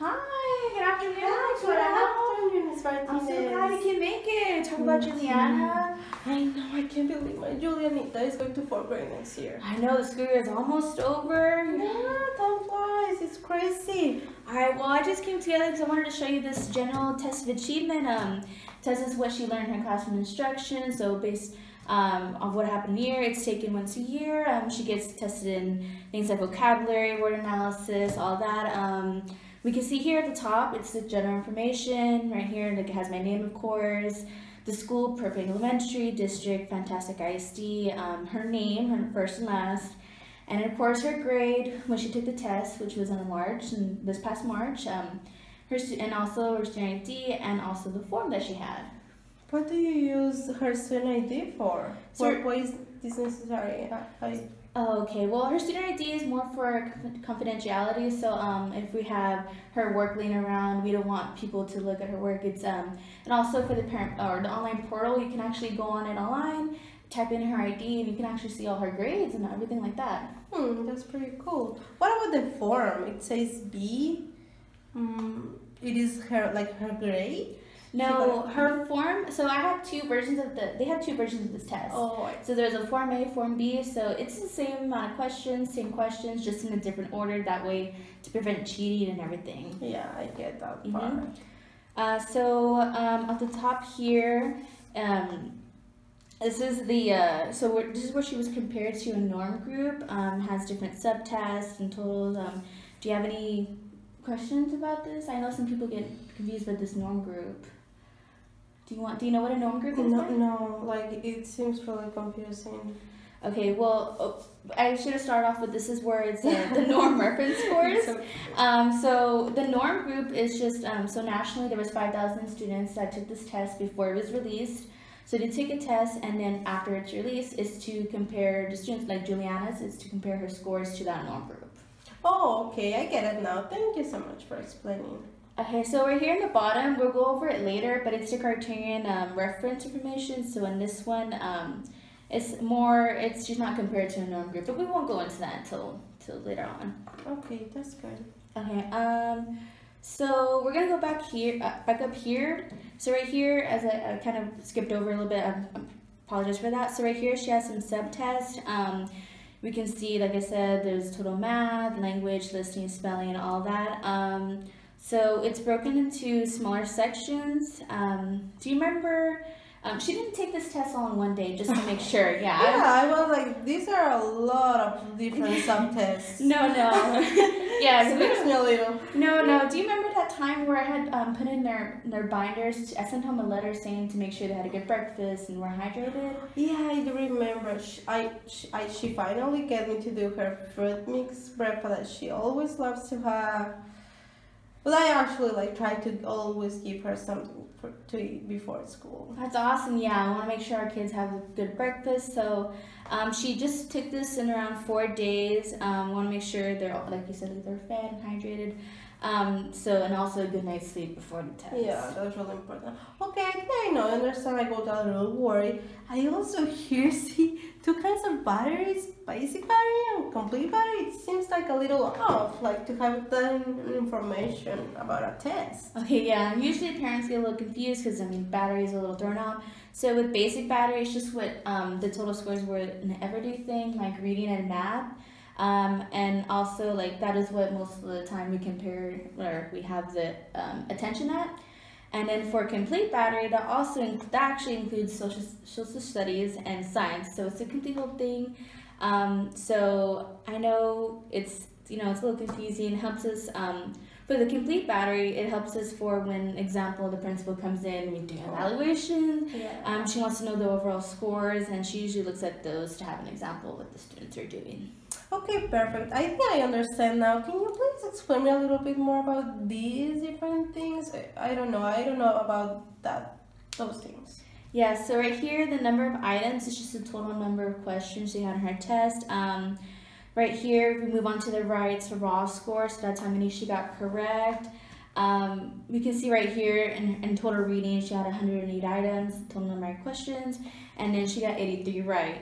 Hi, good afternoon. Hi, good afternoon, Ms. Martinez. I'm so glad you can make it. Talk about Juliana. I know, I can't believe my Julianita is going to 4th grade next year. I know, the school year is almost over. Yeah, time flies. It's crazy. Alright, well, I just came together because I wanted to show you this general test of achievement. Tells us what she learned in her classroom instruction. So based on what happened here, it's taken once a year. She gets tested in things like vocabulary, word analysis, all that. We can see here at the top, it's the general information. Right here, like it has my name, of course, the school, Perfect Elementary, District, Fantastic ISD, her name, her first and last, and of course her grade when she took the test, which was in March, and this past March, and also her student ID, and also the form that she had. What do you use her student ID for? So Why is this necessary? Oh, okay. Well, her student ID is more for confidentiality. So, if we have her work laying around, we don't want people to look at her work. It's and also for the parent or the online portal, you can actually go on it online, type in her ID, and you can actually see all her grades and everything like that. That's pretty cool. What about the form? It says B. It is her her grade. No, her form. So I have two versions of they have two versions of this test. Oh. So there's a Form A, Form B. So it's the same questions, same just in a different order. That way to prevent cheating and everything. Yeah, I get that part. So at the top here, this is the this is where she was compared to a norm group. Has different subtests and totals. Do you have any questions about this? I know some people get confused with this norm group. Do you know what a norm group is? No, like it seems really confusing. Okay, well, I should have started off with this is where it's the norm reference scores. So the norm group is just, so nationally there was 5,000 students that took this test before it was released. So they take a test, and then after it's released, is to compare the students like Juliana's, is to compare her scores to that norm group. Oh, okay, I get it now. Thank you so much for explaining. Okay, so right here in the bottom, we'll go over it later, but it's the criterion reference information. So in this one, she's not compared to a norm group, but we won't go into that until later on. Okay, that's good. Okay, so we're gonna go back up here. So right here, as I kind of skipped over a little bit, I apologize for that. So right here, she has some subtests. We can see, like I said, there's total math, language, listening, spelling, and all that. So it's broken into smaller sections. Do you remember? She didn't take this test all in one day, just to make sure. Yeah. I was like, these are a lot of different subtests. No. Yeah. It makes me a little. No. Do you remember that time where I had put in their binders? I sent home a letter saying to make sure they had a good breakfast and were hydrated. Yeah, I do remember. She finally got me to do her fruit mix breakfast that she always loves to have. But I actually try to always give her something to eat before school. That's awesome. Yeah, I want to make sure our kids have a good breakfast. So she just took this in around 4 days. Want to make sure they're, like you said, they're fed and hydrated. And also a good night's sleep before the test. Yeah, that's really important. Okay, I know, I understand. I got a little worried. I also here see 2 kinds of batteries, basic battery and complete battery. It seems like a little off, to have that information about a test. Okay, yeah, usually parents get a little confused because, batteries are a little thrown off. So with basic battery, it's just what the total scores were in an everyday thing, like reading and math. And also, that is what most of the time we compare, or we have the attention at. And then for complete battery, that actually includes social studies and science. So it's a complete whole thing. So I know it's a little confusing. It helps us for the complete battery. It helps us for when, example, the principal comes in, we do evaluation. Yeah. She wants to know the overall scores, and she usually looks at those to have an example of what the students are doing. Okay, perfect. I think I understand now. Can you please explain me a little bit more about these different things? I don't know about those things. Yeah, so right here, the number of items is just the total number of questions she had on her test. Right here, we move on to the right, it's the raw score, so that's how many she got correct. We can see right here in total reading, she had 108 items, total number of questions, and then she got 83 right.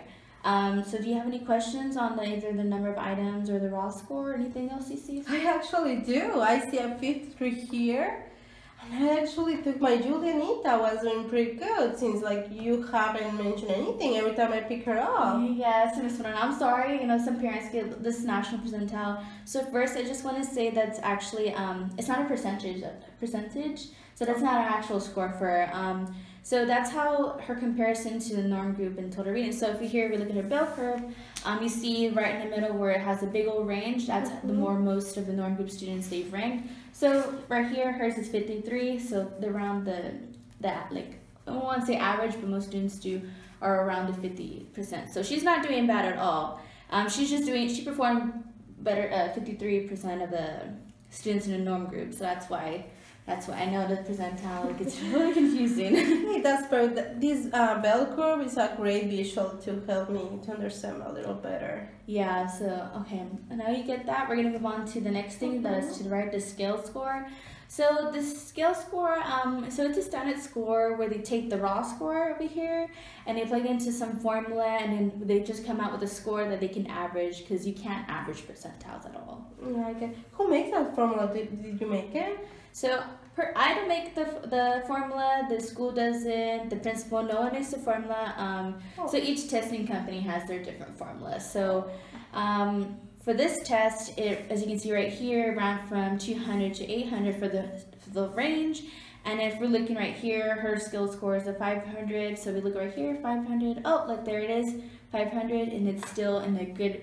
So do you have any questions on either the number of items or the raw score or anything else you see? I actually do. I see a 53 here. And I actually took my Julianita was doing pretty good since like you haven't mentioned anything every time I pick her up. Yes, Miss Winona, I'm sorry. Some parents get this national percentile. So first, I just want to say that's actually it's not a percentage. So that's not an actual score for. So that's how her comparison to the norm group in total reading. So if you here we look at her bell curve, you see right in the middle where it has a big old range. That's the most of the norm group students they've ranked. So right here, hers is 53. So they're around that like I don't want to say average, but most students are around the 50%. So she's not doing bad at all. She performed better 53% of the students in the norm group. So that's why I know the percentile gets really confusing. Hey, that's perfect. This bell curve is a great visual to help me to understand a little better. Yeah, so, okay, and now you get that. We're going to move on to the next thing that is to the right, the scale score. So the scale score, so it's a standard score where they take the raw score over here and they plug into some formula and then they just come out with a score that they can average because you can't average percentiles at all. Yeah, okay. Who makes that formula? Did you make it? So I don't make the formula, the school doesn't, the principal, no one makes the formula. So each testing company has their different formulas. So for this test, as you can see right here, ran from 200 to 800 for the range. And if we're looking right here, her skill score is a 500. So we look right here, 500. Oh, look, there it is, 500, and it's still in a good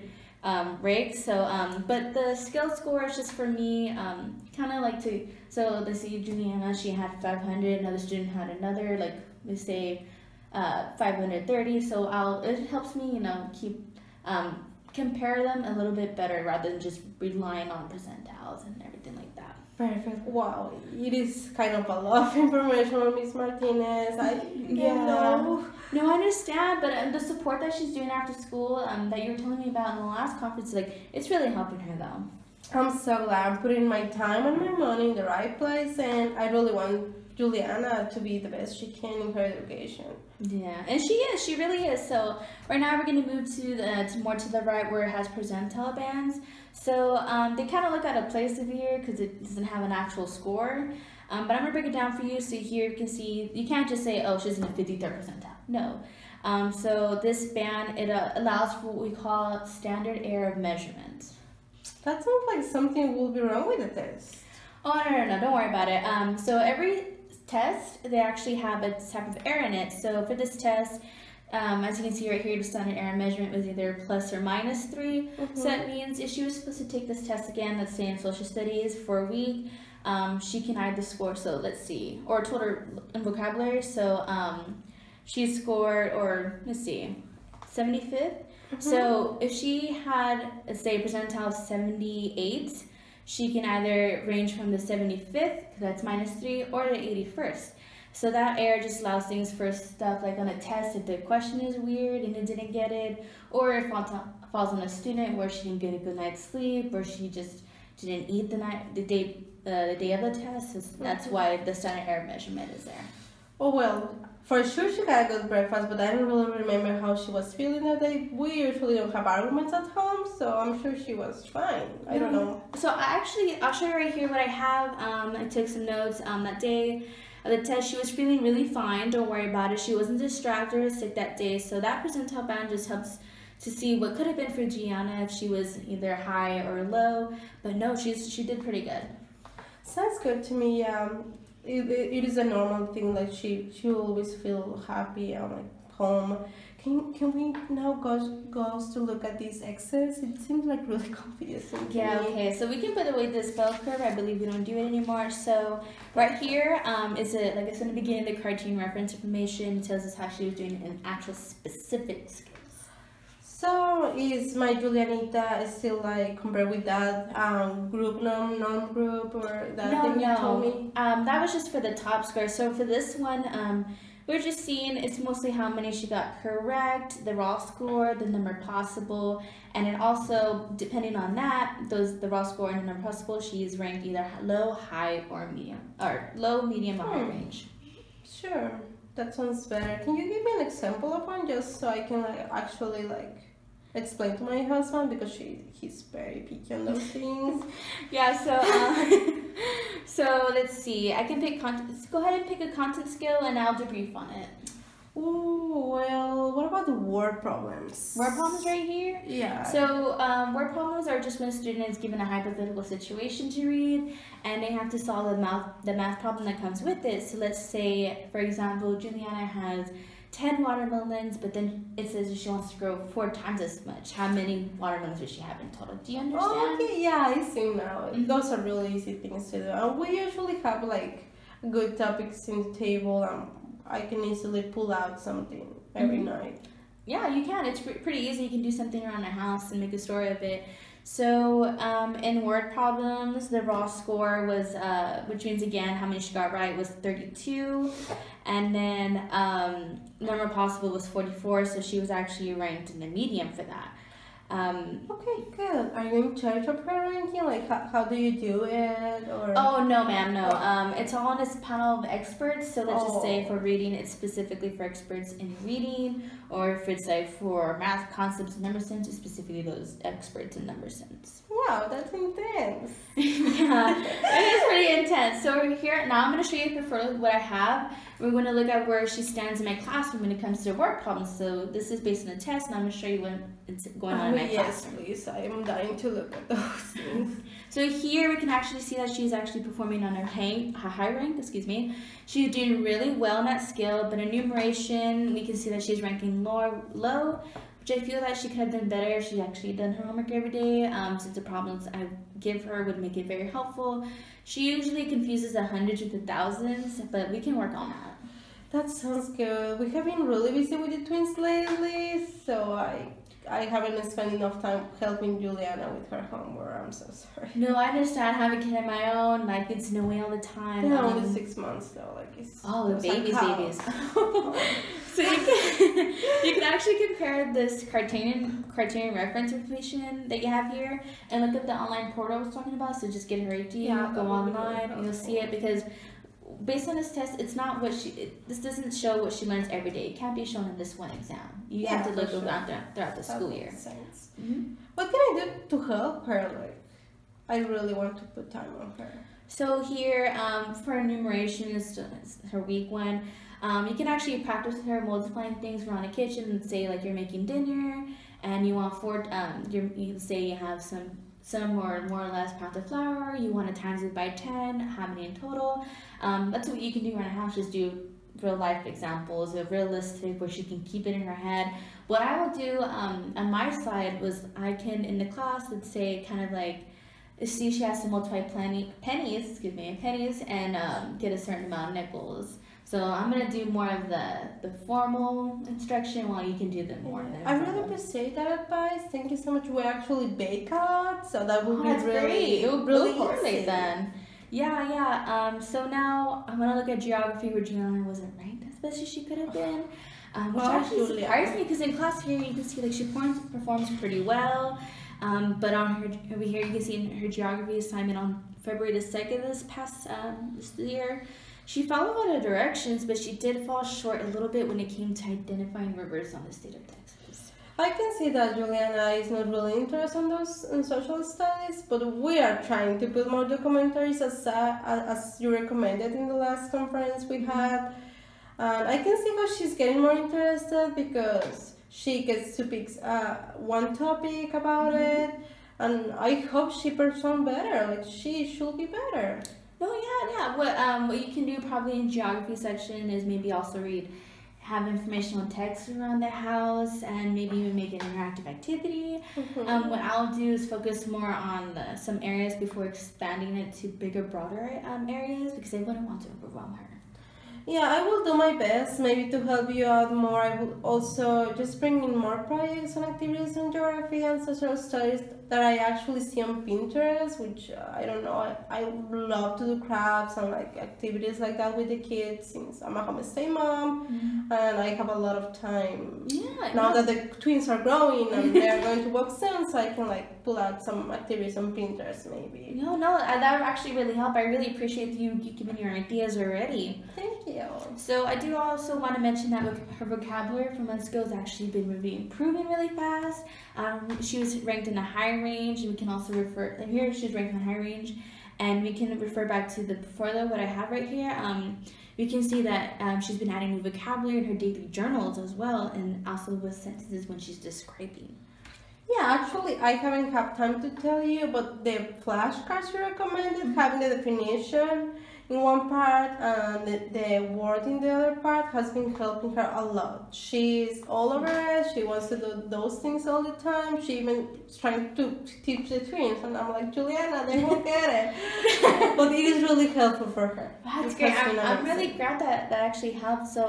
rate. So, but the skill score is just for me, kind of like to, so let's see, Juliana, she had 500, another student had another, like, let's say, 530. So it helps me, keep, compare them a little bit better rather than just relying on percentiles and everything like that. Perfect. Wow, it is kind of a lot of information, Miss Martinez. No, I understand, but the support that she's doing after school, that you were telling me about in the last conference, like, it's really helping her though. I'm so glad I'm putting my time and my money in the right place, and I really want Juliana to be the best she can in her education. Yeah, and she really is. So right now we're going to move to more to the right where it has percentile bands. So they kind of look at a place over here because it doesn't have an actual score. But I'm going to break it down for you. So here you can see, you can't just say, oh, she's in the 53rd percentile. No. So this band, it allows for what we call standard error of measurement. That sounds like something will be wrong with the test. Oh, no, don't worry about it. So every test, they actually have a type of error in it. So for this test, as you can see right here, the standard error measurement was either plus or minus 3. So that means if she was supposed to take this test again, let's say in social studies for a week, she can either score, so let's see, or total in vocabulary. So she scored, or let's see, 75th. So if she had, let's say, a percentile of 78, she can either range from the 75th, that's minus 3, or the 81st. So that error just allows things for stuff like on a test, if the question is weird and it didn't get it, or it falls on a student where she didn't get a good night's sleep, or she just didn't eat the day of the test. So that's why the standard error measurement is there. Oh, well, for sure she got a good breakfast, but I don't really remember how she was feeling that day. We usually don't have arguments at home, so I'm sure she was fine. I don't know. So I'll show you right here what I have. I took some notes that day of the test. She was feeling really fine. Don't worry about it. She wasn't distracted or sick that day. So that percentile band just helps to see what could have been for Gianna if she was either high or low. But no, she did pretty good. Sounds good to me. It is a normal thing. Like she will always feel happy and like home. Can we now go to look at these X's? It seems like really confusing to me. Okay, so we can put away this bell curve. I believe we don't do it anymore. So right here is it, like I said in the beginning, the cartoon reference information. It tells us how she was doing in actual specific skills. So is my Julianita still like compared with that group non-group or that thing you told me? That was just for the top score. So for this one, we're just seeing it's mostly how many she got correct, the raw score, the number possible, and it also, depending on that, the raw score and the number possible, she's ranked either low, high, or medium, or low, medium, or high range. Sure. That sounds better. Can you give me an example of one just so I can like actually like explain to my husband because he's very picky on those things. Yeah, so so let's see. I can pick content. Go ahead and pick a content skill, and I'll debrief on it. Ooh, well, what about the word problems? Word problems right here? Yeah. So word problems are just when a student is given a hypothetical situation to read and they have to solve the math problem that comes with it. So let's say, for example, Juliana has 10 watermelons, but then it says that she wants to grow 4 times as much. How many watermelons does she have in total? Do you understand? Oh, okay, yeah, I see now. Mm-hmm. Those are really easy things to do. And we usually have like good topics in the table. I can easily pull out something every night. Yeah, you can. It's pretty easy. You can do something around the house and make a story of it. So in word problems, the raw score was, which means again how many she got right, was 32. And then number possible was 44, so she was actually ranked in the medium for that. Okay, good. Are you in charge of her ranking? Like, how do you do it? Or oh, no, ma'am, no. It's all on this panel of experts. So let's just say for reading, it's specifically for experts in reading, or if it's like for math concepts and number sense, it's specifically those experts in number sense. Wow, that's intense. Yeah, it is pretty intense. So here now I'm going to show you what I have. We're going to look at where she stands in my classroom when it comes to word problems. So this is based on a test, and I'm going to show you what it's going on in my classroom. Yes, please. I am dying to look at those things. So here we can actually see that she's actually performing on her high rank. Excuse me. She's doing really well in that skill, but enumeration, we can see that she's ranking low. Which I feel that she could have done better if she actually done her homework every day, since the problems I give her would make it very helpful. She usually confuses the hundreds with the thousands, but we can work on that. That sounds good. We have been really busy with the twins lately, so I haven't spent enough time helping Juliana with her homework. I'm so sorry. No, I understand. I have a kid of my own. My kid's in away all the time. They're only 6 months though. Like it's the babies. So you can actually compare this criterion reference information that you have here and look at the online portal I was talking about. So just get her ID, go online, and you'll see it, because based on this test, it's not what this doesn't show what she learns every day. It can't be shown in this one exam. You have to look around throughout the school year. Sense. Mm-hmm. What can I do to help her? Like, I really want to put time on her. So here, for enumeration, is her week one. You can actually practice with her multiplying things around the kitchen and say like you're making dinner and you want you say you have some or more or less pounds of flour, you want to times it by 10, how many in total. That's what you can do around the house, just do real life examples of realistic where she can keep it in her head. What I will do on my side was I can, in the class, let's say kind of like, see she has to multiply pennies and get a certain amount of nickels. So I'm going to do more of the formal instruction while you can do the more. I really appreciate that advice. Thank you so much. We actually bake a lot, so that would be really, it would really correlate then. Yeah. So now I'm going to look at geography where Gianna wasn't ranked as best as she could have been. Which actually surprised me, because in class here you can see like she performs pretty well. But on her over here you can see in her geography assignment on February the 2nd this year, she followed all the directions, but she did fall short a little bit when it came to identifying rivers on the state of Texas. I can see that Juliana is not really interested in social studies, but we are trying to put more documentaries as you recommended in the last conference we had. And I can see how she's getting more interested because she gets to pick one topic about it, and I hope she performs better. Like, she should be better. Oh yeah. What you can do probably in geography section is maybe also have informational text around the house, and maybe even make an interactive activity. What I'll do is focus more on some areas before expanding it to bigger, broader areas, because I wouldn't want to overwhelm her. Yeah, I will do my best maybe to help you out more. I will also just bring in more projects and activities in geography and social studies that I actually see on Pinterest, which I don't know, I would love to do crafts and like activities like that with the kids, since I'm a homestay mom and I have a lot of time. Now that the twins are growing and they're going to work soon, so I can like pull out some activities on Pinterest maybe. No, that would actually really help. I really appreciate you giving your ideas already. Thank you. deal. So I do also want to mention that her vocabulary from month skills actually been really improving really fast. She was ranked in the high range, and we can also refer here. She's ranked in the high range, and we can refer back to the portfolio what I have right here. We can see that she's been adding new vocabulary in her daily journals as well, and also with sentences when she's describing. Yeah, actually, I haven't had time to tell you, but the flashcards you recommended, having the definition in one part and the word in the other part, has been helping her a lot. She's all over it. She wants to do those things all the time. She even is trying to teach the twins, and I'm like, Juliana, they won't get it. But it is really helpful for her. That's great. I'm really glad that actually helped. So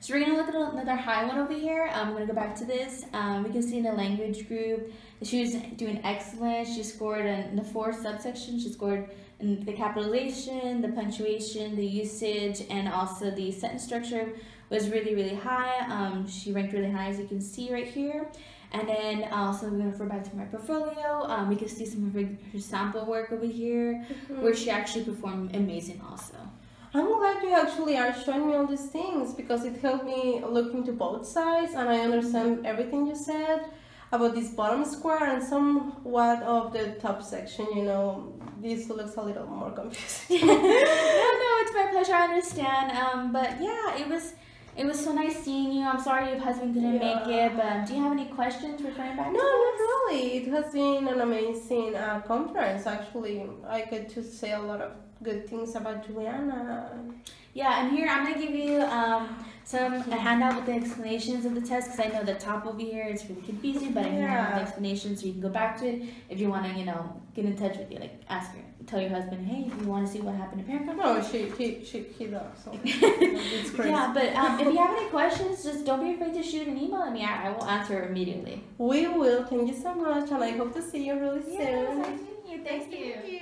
we're going to look at another high one over here. I'm going to go back to this. We can see in the language group that she was doing excellent. She scored in the 4 subsections. She scored in the capitalization, the punctuation, the usage, and also the sentence structure was really, really high. She ranked really high, as you can see right here. And then also we're going to refer back to my portfolio. We can see some of her sample work over here, where she actually performed amazing also. I'm glad you actually are showing me all these things, because it helped me look into both sides, and I understand everything you said about this bottom square and somewhat of the top section. You know, this looks a little more confusing. No, it's my pleasure. I understand. But yeah, it was so nice seeing you. I'm sorry your husband couldn't make it, but do you have any questions referring back to No, this? not really. It has been an amazing conference. Actually, I get to say a lot of good things about Juliana. Yeah, and here I'm gonna give you a handout with the explanations of the test, because I know the top over here is really confusing, but I have the explanation so you can go back to it if you want to, get in touch with you, like ask her, tell your husband, hey, if you want to see what happened to parent conference. No, he does. So it's crazy. Yeah, but if you have any questions, just don't be afraid to shoot an email at me. I will answer immediately. We will. Thank you so much, and I hope to see you really soon. Yes, I see you. Thank you.